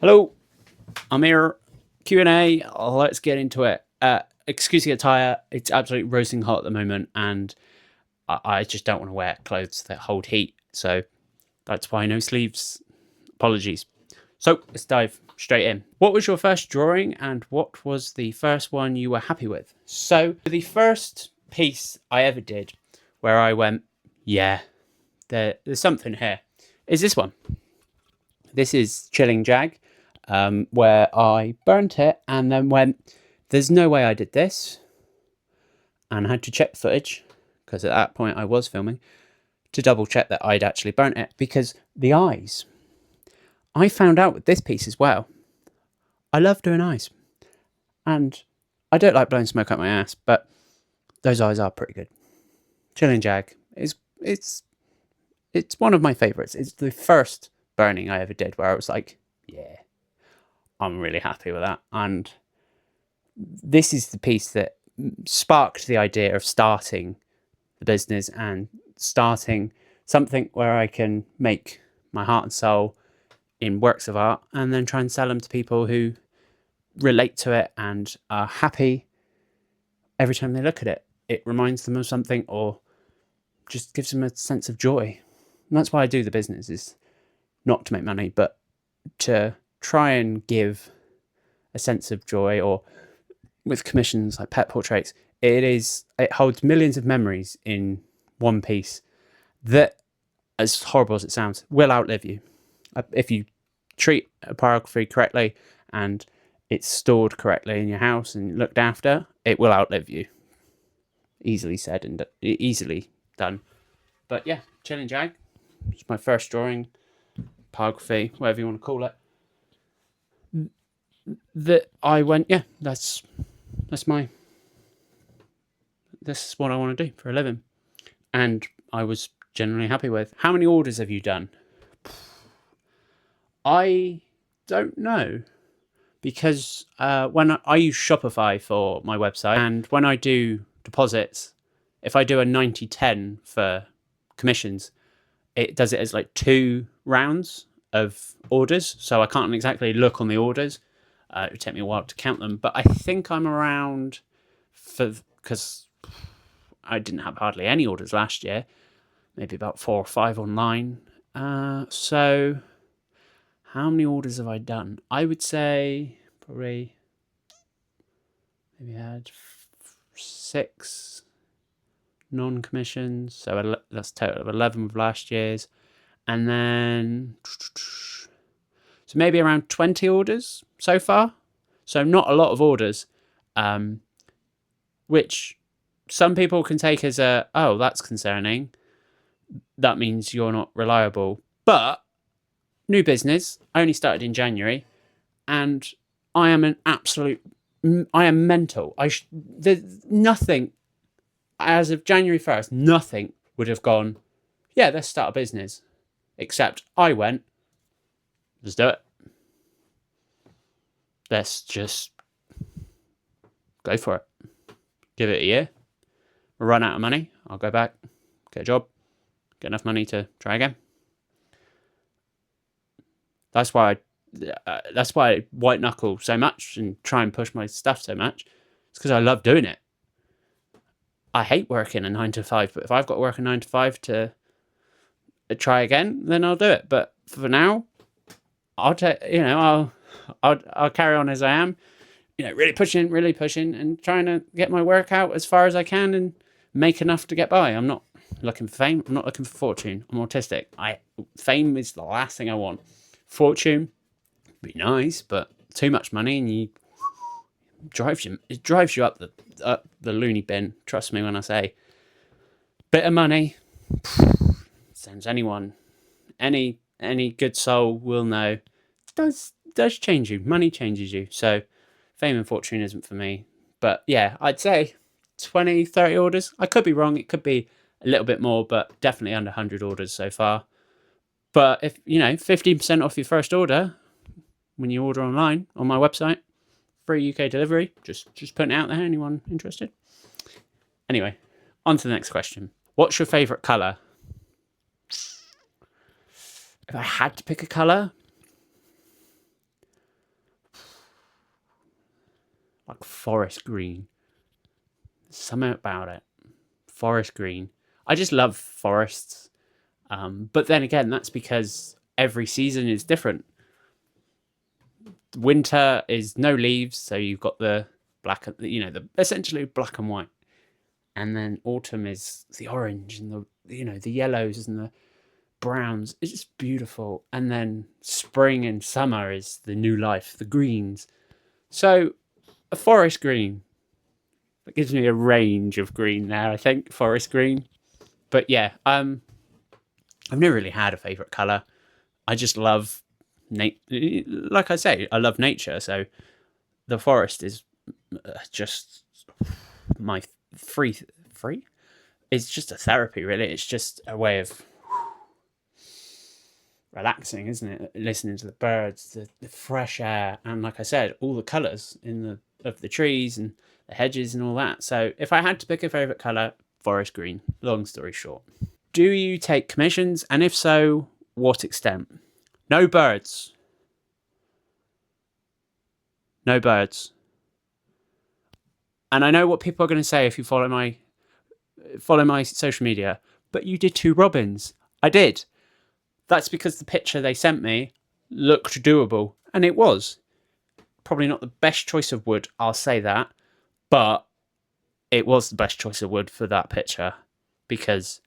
Hello, I'm here. Q&A. Let's get into it. Excuse the attire. It's absolutely roasting hot at the moment, and I just don't want to wear clothes that hold heat. So that's why no sleeves. Apologies. So let's dive straight in. What was your first drawing, and what was the first one you were happy with? So the first piece I ever did where I went, yeah, there's something here, is this one. This is Chilling Jag, where I burnt it and then went, there's no way I did this. And I had to check the footage, because at that point I was filming, to double check that I'd actually burnt it. Because the eyes, I found out with this piece as well, I love doing eyes. And I don't like blowing smoke up my ass, but those eyes are pretty good. Chilling Jag is it's one of my favourites. It's the first burning I ever did where I was like, yeah, I'm really happy with that. And this is the piece that sparked the idea of starting the business and starting something where I can make my heart and soul in works of art and then try and sell them to people who relate to it and are happy every time they look at it. It reminds them of something or just gives them a sense of joy. And that's why I do the business, is not to make money, but to try and give a sense of joy. Or with commissions like pet portraits, it holds millions of memories in one piece that, as horrible as it sounds, will outlive you. If you treat a pyrography correctly and it's stored correctly in your house and looked after, it will outlive you. Easily said and easily done. But yeah, Chilling Jag. It's my first drawing, pyrography, whatever you want to call it. That I went, yeah, this is what I want to do for a living. And I was generally happy with. How many orders have you done? I don't know, because when I use Shopify for my website, and when I do deposits, if I do a 90-10 for commissions, it does it as like 2 rounds of orders. So I can't exactly look on the orders. It would take me a while to count them, but I think I'm around, because I didn't have hardly any orders last year, maybe about 4 or 5 online. So how many orders have I done? I would say probably maybe I had 6 non-commissions, so that's a total of 11 of last year's, and then so maybe around 20 orders so far. So not a lot of orders, which some people can take as oh, that's concerning. That means you're not reliable. But new business, I only started in January, and I am mental. There's nothing, as of January 1st, nothing would have gone, yeah, let's start a business. Except I went, let's do it. Let's just go for it. Give it a year. Run out of money. I'll go back, get a job, get enough money to try again. That's why I white knuckle so much and try and push my stuff so much. It's because I love doing it. I hate working a 9 to 5, but if I've got to work a 9 to 5 to try again, then I'll do it. But for now, I'll carry on as I am. Really pushing and trying to get my work out as far as I can and make enough to get by. I'm not looking for fame. I'm not looking for fortune. I'm autistic. Fame is the last thing I want. Fortune would be nice, but too much money and it drives you up the loony bin. Trust me when I say, bit of money sends anyone, any good soul will know, does change you. Money changes you. So fame and fortune isn't for me. But yeah, I'd say 20, 30 orders. I could be wrong. It could be a little bit more, but definitely under 100 orders so far. But if 15% off your first order when you order online on my website, free UK delivery. Just putting it out there. Anyone interested? Anyway, on to the next question. What's your favourite colour? If I had to pick a colour, like forest green. Something about it. Forest green. I just love forests. But then again, that's because every season is different. Winter is no leaves, so you've got the black, the essentially black and white. And then autumn is the orange and the yellows and the browns. It's just beautiful. And then spring and summer is the new life, the greens. So a forest green. That gives me a range of green there, I think, forest green. But yeah, I've never really had a favourite colour. I just love like I say, I love nature. So the forest is just my free. It's just a therapy, really. It's just a way of relaxing, isn't it? Listening to the birds, the fresh air, and like I said, all the colours of the trees and the hedges and all that. So if I had to pick a favourite colour, forest green. Long story short. Do you take commissions? And if so, what extent? No birds. No birds. And I know what people are going to say if you follow my social media, but you did 2 robins. I did. That's because the picture they sent me looked doable, and it was. Probably not the best choice of wood, I'll say that, but it was the best choice of wood for that picture because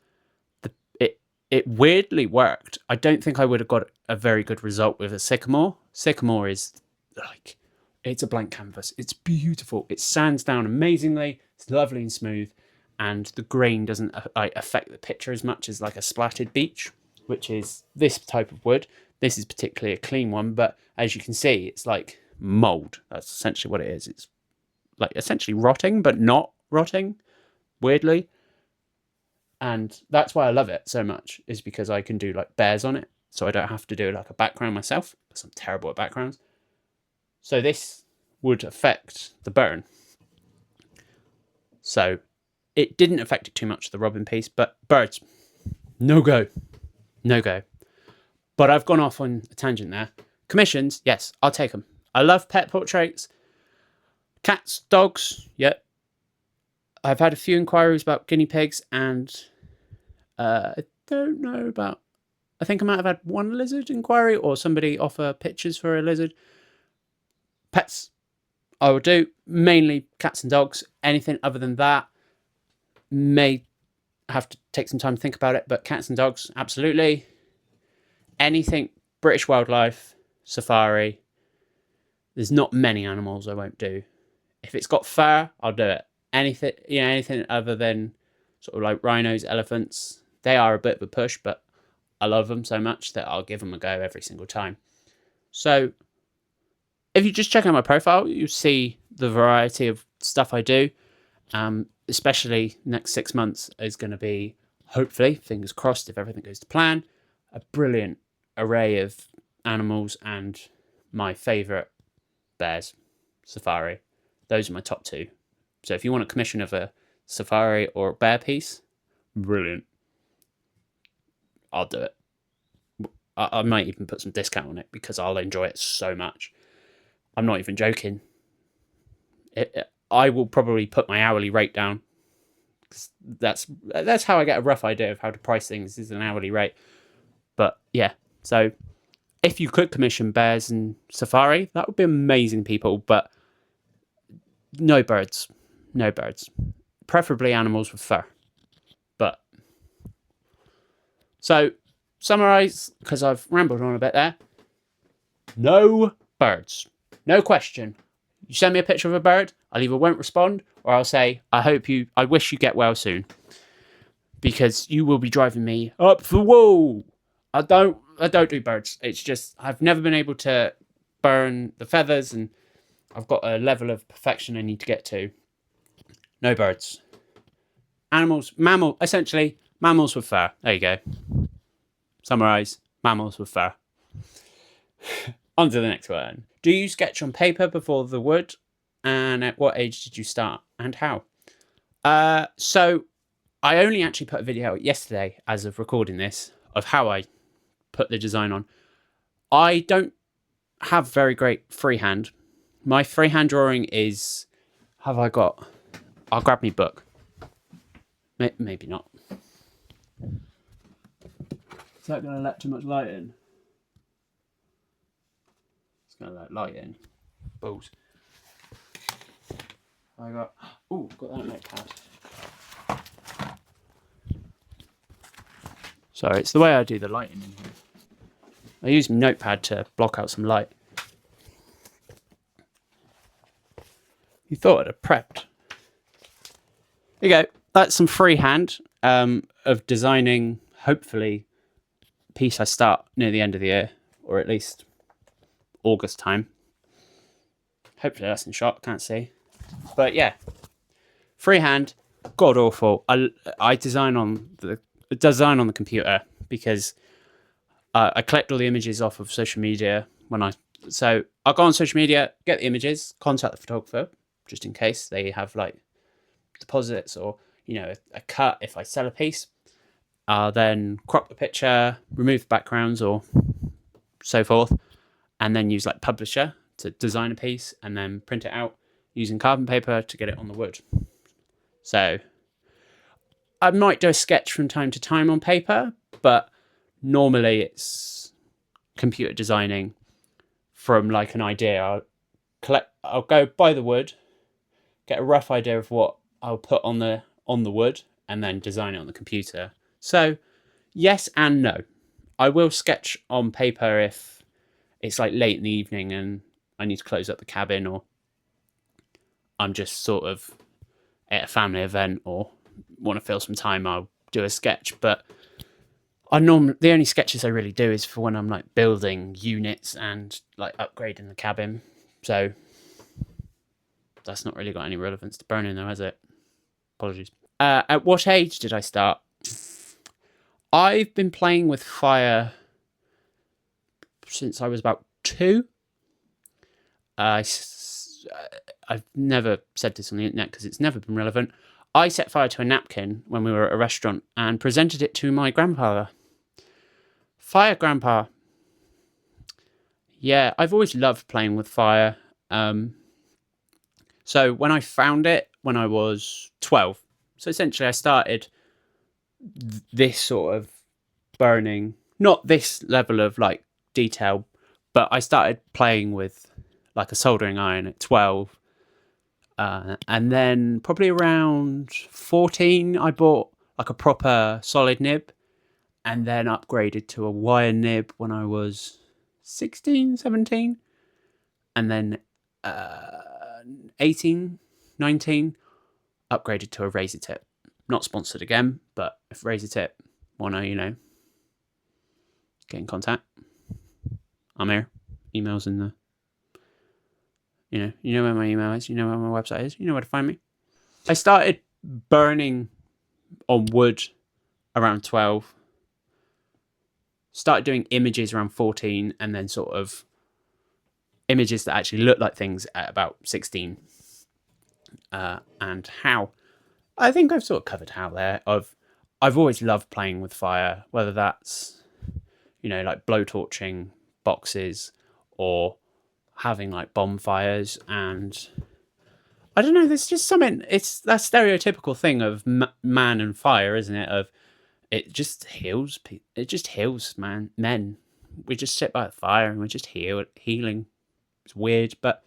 it weirdly worked. I don't think I would have got a very good result with a sycamore. Sycamore is like, it's a blank canvas. It's beautiful. It sands down amazingly. It's lovely and smooth, and the grain doesn't affect the picture as much as like a splattered beech, which is this type of wood. This is particularly a clean one, but as you can see, it's like mold. That's essentially what it is. It's like essentially rotting, but not rotting, weirdly. And that's why I love it so much, is because I can do like bears on it. So I don't have to do like a background myself, because I'm terrible at backgrounds. So this would affect the burn. So it didn't affect it too much, the robin piece, but birds, no go. No go. But I've gone off on a tangent there. Commissions, yes, I'll take them. I love pet portraits. Cats, dogs, yep. I've had a few inquiries about guinea pigs, and I don't know about... I think I might have had one lizard inquiry, or somebody offer pictures for a lizard. Pets, I will do. Mainly cats and dogs. Anything other than that may have to take some time to think about it, but cats and dogs, absolutely. Anything British wildlife, safari. There's not many animals I won't do. If it's got fur, I'll do it. Anything other than sort of like rhinos, elephants, they are a bit of a push, but I love them so much that I'll give them a go every single time. So if you just check out my profile, you see the variety of stuff I do. Especially next 6 months is going to be, hopefully, fingers crossed if everything goes to plan, a brilliant array of animals and my favourite bears, safari. Those are my top 2. So if you want a commission of a safari or a bear piece, brilliant. I'll do it. I might even put some discount on it because I'll enjoy it so much. I'm not even joking. I will probably put my hourly rate down. That's how I get a rough idea of how to price things, is an hourly rate. But yeah, so if you could commission bears and safari, that would be amazing, people. But no birds. No birds. Preferably animals with fur. But so, summarise, because I've rambled on a bit there. No birds. No question. You send me a picture of a bird, I'll either won't respond, or I'll say, I wish you get well soon. Because you will be driving me up the wall. I don't do birds. It's just, I've never been able to burn the feathers, and I've got a level of perfection I need to get to. No birds. Essentially, mammals with fur. There you go. Summarise, mammals with fur. On to the next one. Do you sketch on paper before the wood? And at what age did you start? And how? So I only actually put a video out yesterday, as of recording this, of how I put the design on. I don't have very great freehand. My freehand drawing is have I got? I'll grab me book. Maybe not. Is that going to let too much light in? It's going to let light in. Balls. I got. Oh, got that notepad. Sorry, it's the way I do the lighting in here. I use notepad to block out some light. You thought I'd have prepped. Here you go. That's some freehand of designing, hopefully, a piece I start near the end of the year, or at least August time. Hopefully that's in shot, can't see. But yeah, freehand, god awful. I design on the computer because I collect all the images off of social media so I'll go on social media, get the images, contact the photographer just in case they have like deposits or a cut if I sell a piece. I'll then crop the picture, remove the backgrounds or so forth, and then use like Publisher to design a piece and then print it out using carbon paper to get it on the wood. So I might do a sketch from time to time on paper, but normally it's computer designing from like an idea. I'll go buy the wood, get a rough idea of what I'll put on the wood, and then design it on the computer. So yes and no. I will sketch on paper if it's like late in the evening and I need to close up the cabin, or I'm just sort of at a family event or want to fill some time, I'll do a sketch. But the only sketches I really do is for when I'm like building units and like upgrading the cabin. So that's not really got any relevance to burning though, has it? Apologies. At what age did I start? I've been playing with fire since I was about 2. I've never said this on the internet because it's never been relevant. I set fire to a napkin when we were at a restaurant and presented it to my grandfather. Fire grandpa. Yeah, I've always loved playing with fire. So when I found it when I was 12, so essentially I started this sort of burning, not this level of like detail, but I started playing with like a soldering iron at 12. And then probably around 14, I bought like a proper solid nib and then upgraded to a wire nib when I was 16, 17. And then 18, 19, upgraded to a razor tip. Not sponsored again, but if razor tip want to, get in contact, I'm here. Email's in the... You know where my email is, you know where my website is, you know where to find me. I started burning on wood around 12. Started doing images around 14, and then sort of images that actually look like things at about 16. And how. I think I've sort of covered how there. I've always loved playing with fire, whether that's, like blowtorching boxes or having like bonfires, and I don't know, there's just something, it's that stereotypical thing of man and fire, isn't it? Of it just heals men. We just sit by the fire and we're just healing. It's weird, but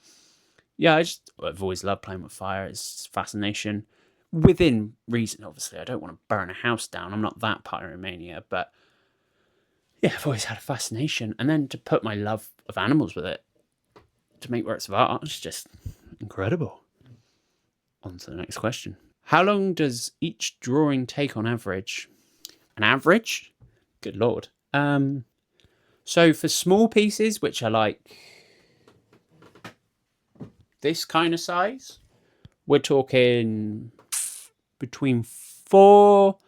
yeah, I've always loved playing with fire. It's fascination within reason, obviously. I don't want to burn a house down, I'm not that pyromania, but yeah, I've always had a fascination. And then to put my love of animals with it, to make works of art, it's just incredible. On to the next question. How long does each drawing take on average? An average? Good lord. So for small pieces, which are like this kind of size, we're talking between 4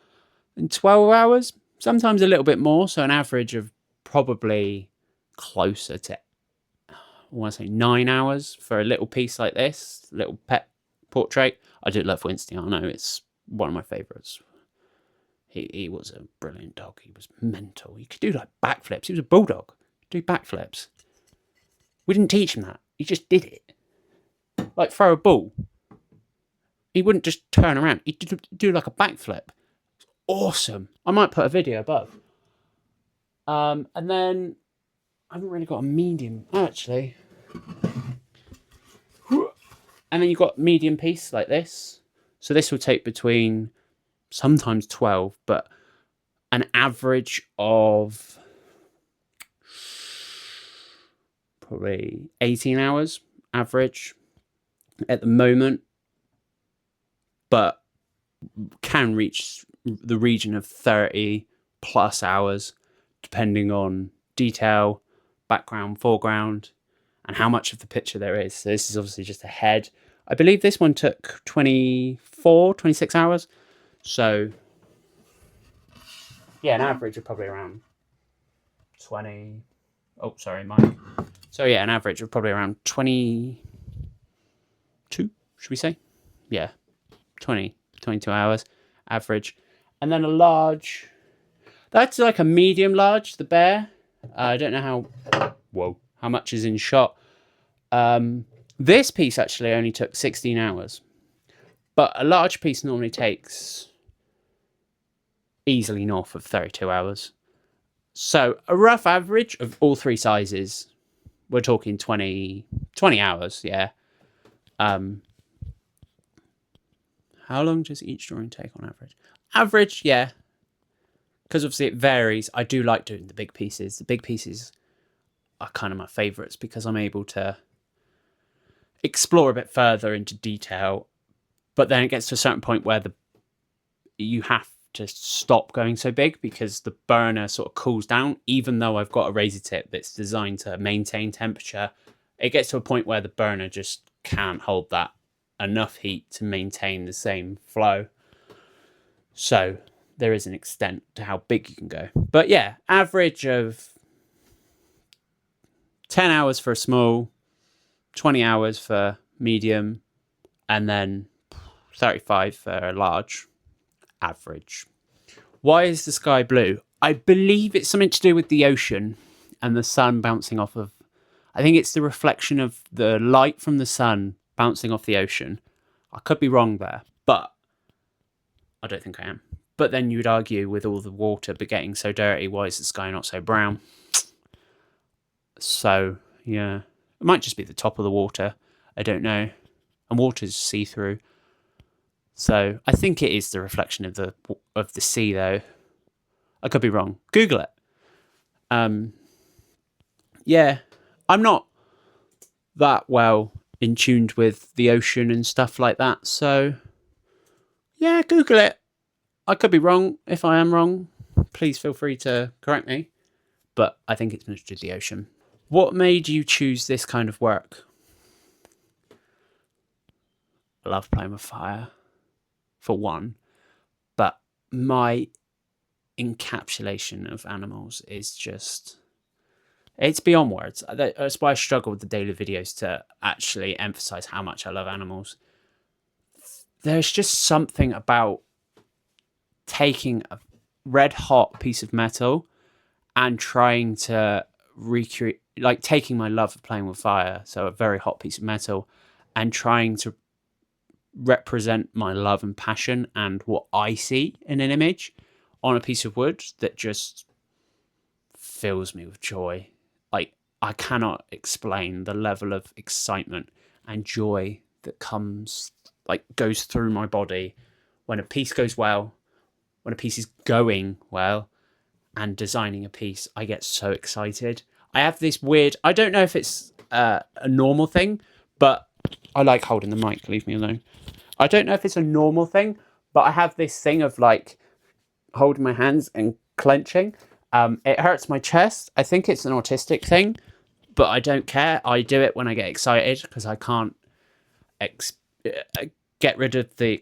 and 12 hours, sometimes a little bit more. So an average of probably closer to, I want to say 9 hours for a little piece like this, little pet portrait. I do love Winston. I know it's one of my favourites. He was a brilliant dog. He was mental. He could do like backflips. He was a bulldog. Do backflips. We didn't teach him that. He just did it. Like throw a ball. he wouldn't just turn around. He'd do like a backflip. Awesome. I might put a video above. And then I haven't really got a medium, actually. And then you've got medium piece like this. So this will take between sometimes 12, but an average of probably 18 hours average at the moment, but can reach the region of 30 plus hours depending on detail, background, foreground, and how much of the picture there is. So this is obviously just a head. I believe this one took 26 hours. So yeah, an average of probably around 20. Oh, sorry, Mike. So yeah, an average of probably around 22, should we say? Yeah, 22 hours average. And then a large, that's like a medium large, the bear. I don't know how much is in shot. This piece actually only took 16 hours. But a large piece normally takes easily north of 32 hours. So a rough average of all three sizes, we're talking 20 hours, yeah. How long does each drawing take on average? Average, yeah. Because obviously it varies. I do like doing the big pieces. The big pieces are kind of my favourites because I'm able to explore a bit further into detail. But then it gets to a certain point where you have to stop going so big because the burner sort of cools down. Even though I've got a razor tip that's designed to maintain temperature, it gets to a point where the burner just can't hold that enough heat to maintain the same flow. So there is an extent to how big you can go. But yeah, average of 10 hours for a small, 20 hours for medium, and then 35 for a large. Average. Why is the sky blue? I believe it's something to do with the ocean and the sun bouncing off of... I think it's the reflection of the light from the sun bouncing off the ocean. I could be wrong there, but I don't think I am. But then you would argue with all the water but getting so dirty, why is the sky not so brown? So, yeah. It might just be the top of the water. I don't know. And water's see-through. So I think it is the reflection of the sea, though. I could be wrong. Google it. Yeah, I'm not that well in tuned with the ocean and stuff like that. So yeah, Google it. I could be wrong. If I am wrong, please feel free to correct me. But I think it's mostly the ocean. What made you choose this kind of work? I love playing with fire, for one, but my encapsulation of animals is just, it's beyond words. That's why I struggle with the daily videos to actually emphasize how much I love animals. There's just something about taking a red hot piece of metal and trying to recreate, like taking my love of playing with fire, so a very hot piece of metal, and trying to represent my love and passion and what I see in an image on a piece of wood that just fills me with joy. Like, I cannot explain the level of excitement and joy that goes through my body when a piece goes well, when a piece is going well, and designing a piece. I get so excited. I have this weird, I don't know if it's a normal thing, but I like holding the mic, leave me alone. I don't know if it's a normal thing, but I have this thing of like holding my hands and clenching. It hurts my chest. I think it's an autistic thing, but I don't care. I do it when I get excited because I can't get rid of the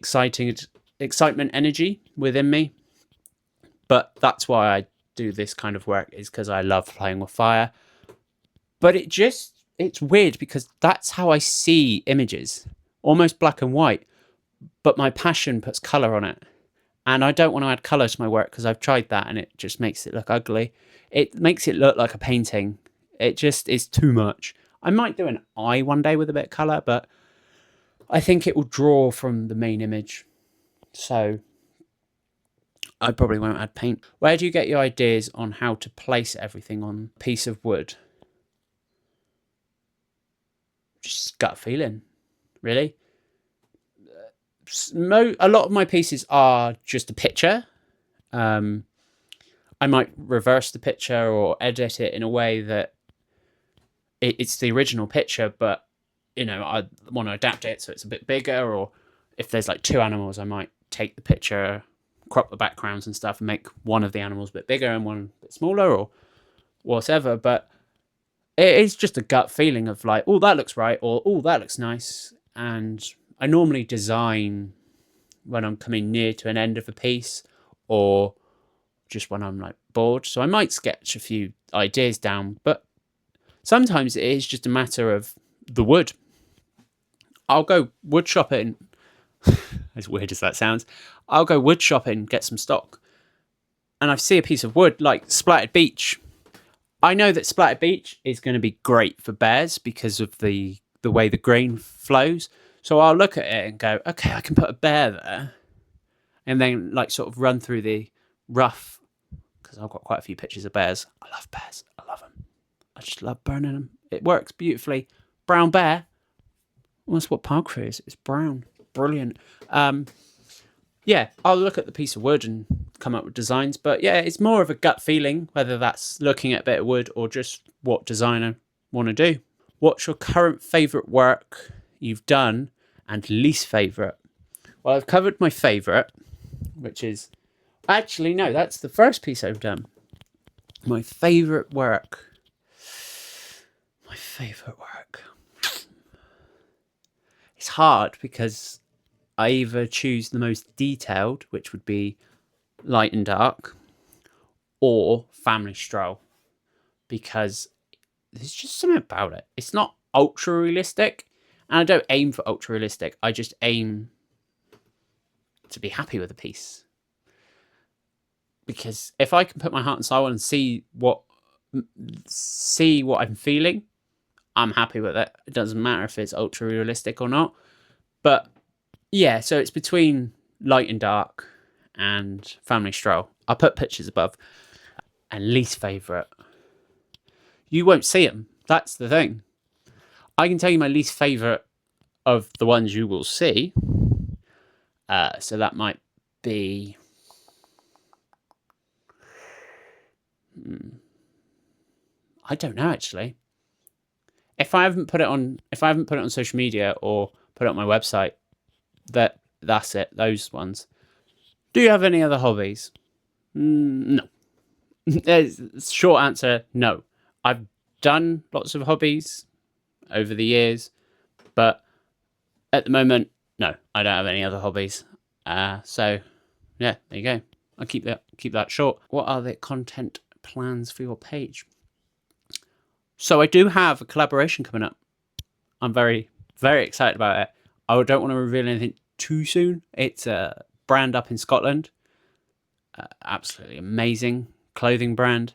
excitement energy within me. But that's why I do this kind of work, is because I love playing with fire. But it's weird because that's how I see images, almost black and white. But my passion puts colour on it. And I don't want to add colour to my work because I've tried that and it just makes it look ugly. It makes it look like a painting. It just is too much. I might do an eye one day with a bit of colour, but I think it will draw from the main image. So I probably won't add paint. Where do you get your ideas on how to place everything on a piece of wood? Just gut feeling, really. A lot of my pieces are just a picture. I might reverse the picture or edit it in a way that it's the original picture, but I want to adapt it so it's a bit bigger. Or if there's like two animals, I might take the picture, crop the backgrounds and stuff, and make one of the animals a bit bigger and one a bit smaller, or whatever. But it is just a gut feeling of like, oh, that looks right, or oh, that looks nice. And I normally design when I'm coming near to an end of a piece, or just when I'm like bored. So I might sketch a few ideas down, but sometimes it is just a matter of the wood. I'll go wood shopping. As weird as that sounds, I'll go wood shopping, get some stock, and I see a piece of wood like splattered beech. I know that splattered beech is going to be great for bears because of the way the grain flows. So I'll look at it and go, okay, I can put a bear there, and then like sort of run through the rough, because I've got quite a few pictures of bears. I love bears. I love them. I just love burning them. It works beautifully. Brown bear. Well, that's what pyrography is. It's brown. Brilliant. Yeah, I'll look at the piece of wood and come up with designs. But yeah, it's more of a gut feeling, whether that's looking at a bit of wood or just what design I want to do. What's your current favourite work you've done and least favourite? Well, I've covered my favourite, which is... Actually, no, that's the first piece I've done. My favourite work. My favourite work. It's hard because I either choose the most detailed, which would be light and dark, or family stroll, because there's just something about it. It's not ultra realistic, and I don't aim for ultra realistic. I just aim to be happy with a piece. Because if I can put my heart and soul and see what I'm feeling, I'm happy with it. It doesn't matter if it's ultra realistic or not. But yeah, so it's between light and dark and family stroll. I'll put pictures above. And least favourite. You won't see them. That's the thing. I can tell you my least favourite of the ones you will see. So that might be... I don't know, actually. If I haven't put it on social media or put it on my website, that's it. Those ones. Do you have any other hobbies? No. Short answer: no. I've done lots of hobbies over the years, but at the moment, no. I don't have any other hobbies. So yeah, there you go. I'll keep that short. What are the content plans for your page? So I do have a collaboration coming up. I'm very, very excited about it. I don't want to reveal anything too soon. It's a brand up in Scotland. Absolutely amazing clothing brand.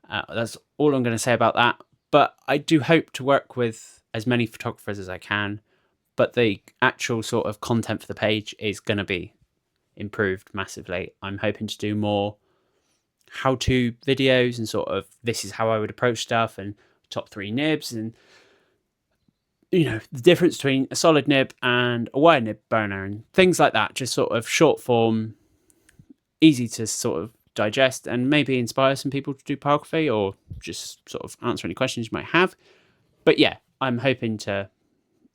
That's all I'm going to say about that. But I do hope to work with as many photographers as I can. But the actual sort of content for the page is going to be improved massively. I'm hoping to do more how-to videos and sort of this is how I would approach stuff and top 3 nibs and the difference between a solid nib and a wire nib burner and things like that. Just sort of short form, easy to sort of digest and maybe inspire some people to do pyrography or just sort of answer any questions you might have. But yeah, I'm hoping to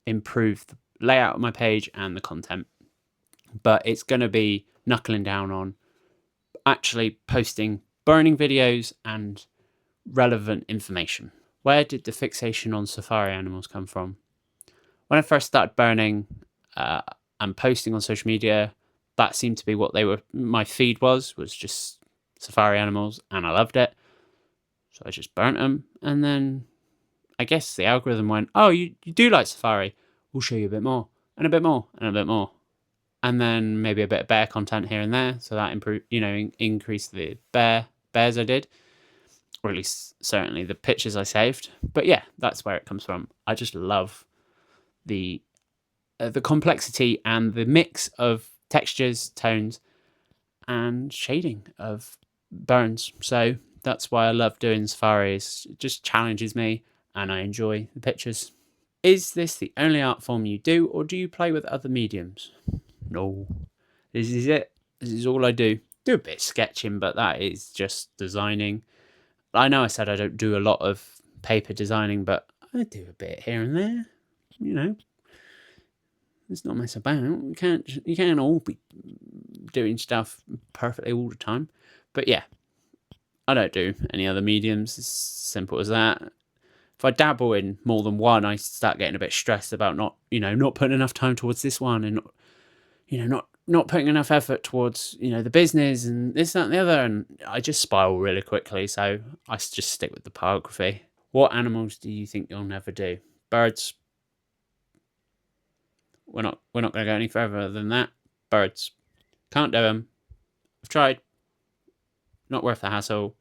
improve the layout of my page and the content. But it's going to be knuckling down on actually posting burning videos and relevant information. Where did the fixation on safari animals come from? When I first started burning and posting on social media, that seemed to be what my feed was just safari animals, and I loved it. So I just burnt them, and then I guess the algorithm went, oh, you do like safari? We'll show you a bit more, and a bit more, and a bit more. And then maybe a bit of bear content here and there, so that improved, increased the bears I did. Or at least certainly the pictures I saved. But yeah, that's where it comes from. I just love the the complexity and the mix of textures, tones, and shading of burns. So that's why I love doing safaris. It just challenges me and I enjoy the pictures. Is this the only art form you do, or do you play with other mediums? No. This is it. This is all I do. Do a bit of sketching, but that is just designing. I know I said I don't do a lot of paper designing, but I do a bit here and there. You know, it's not mess about. You can't all be doing stuff perfectly all the time. But yeah, I don't do any other mediums. It's simple as that. If I dabble in more than one, I start getting a bit stressed about not putting enough time towards this one, and not putting enough effort towards the business and this, that, and the other, and I just spiral really quickly. So I just stick with the pyrography. What animals do you think you'll never do? Birds. We're not going to go any further than that. Birds. Can't do them. I've tried. Not worth the hassle.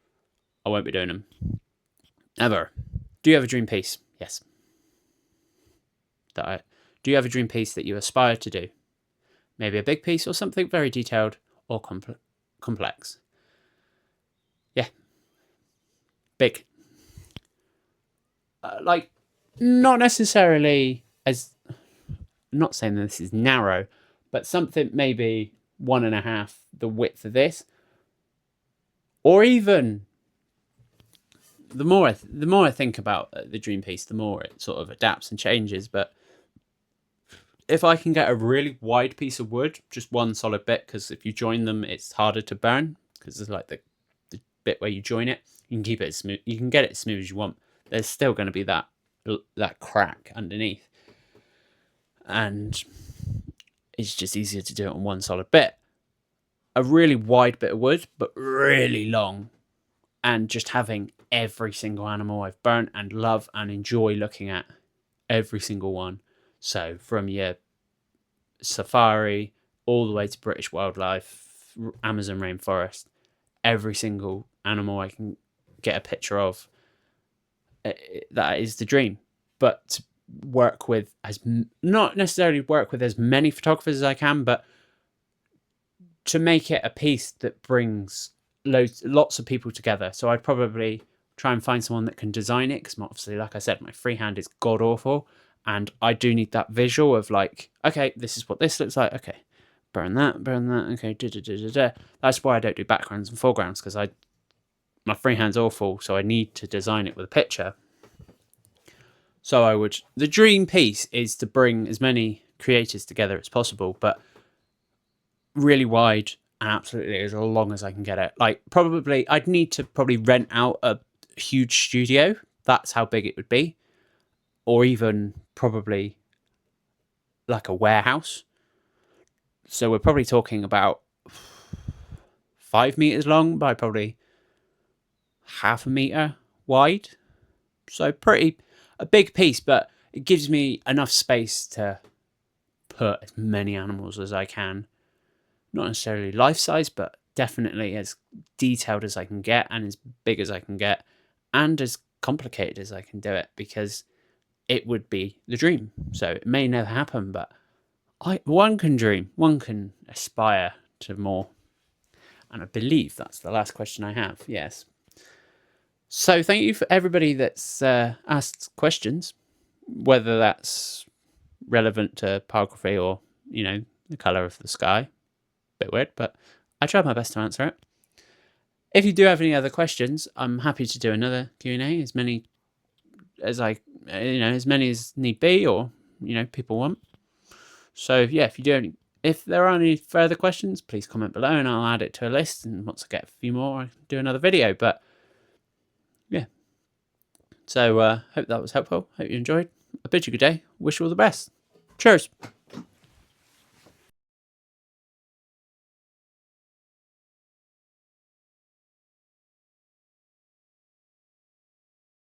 I won't be doing them. Ever. Do you have a dream piece? Yes. Do you have a dream piece that you aspire to do? Maybe a big piece or something very detailed or complex. Yeah. Big. Not necessarily as... I'm not saying that this is narrow, but something maybe 1.5 the width of this. Or even... The more I think about the dream piece, the more it sort of adapts and changes. But if I can get a really wide piece of wood, just one solid bit, because if you join them, it's harder to burn because it's like the bit where you join it. You can keep it as smooth. You can get it as smooth as you want. There's still going to be that crack underneath, and it's just easier to do it on one solid bit. A really wide bit of wood, but really long, and just having every single animal I've burnt and love and enjoy looking at, every single one. So from your safari all the way to British wildlife, Amazon rainforest, every single animal I can get a picture of, that is the dream. But to work with not necessarily work with as many photographers as I can, but to make it a piece that brings lots of people together. So I'd probably try and find someone that can design it, because obviously, like I said, my freehand is god awful, and I do need that visual of like, okay, this is what this looks like. Okay, burn that. Okay, That's why I don't do backgrounds and foregrounds, because my freehand's awful, so I need to design it with a picture. So the dream piece is to bring as many creators together as possible, but really wide and absolutely as long as I can get it. Like, probably I'd need to rent out a huge studio. That's how big it would be. Or even probably like a warehouse. So we're probably talking about 5 meters long by probably 0.5 meter wide. So a big piece, but it gives me enough space to put as many animals as I can. Not necessarily life size, but definitely as detailed as I can get, and as big as I can get, and as complicated as I can do it, because it would be the dream. So it may never happen, but one can dream, one can aspire to more. And I believe that's the last question I have. Yes. So thank you for everybody that's asked questions, whether that's relevant to pyrography or, the colour of the sky. Bit weird, but I tried my best to answer it. If you do have any other questions, I'm happy to do another Q&A, as many as as many as need be, or people want. So yeah, if there are any further questions, please comment below and I'll add it to a list, and once I get a few more, I can do another video. But yeah, so hope that was helpful. Hope you enjoyed. I bid you good day. Wish you all the best. Cheers.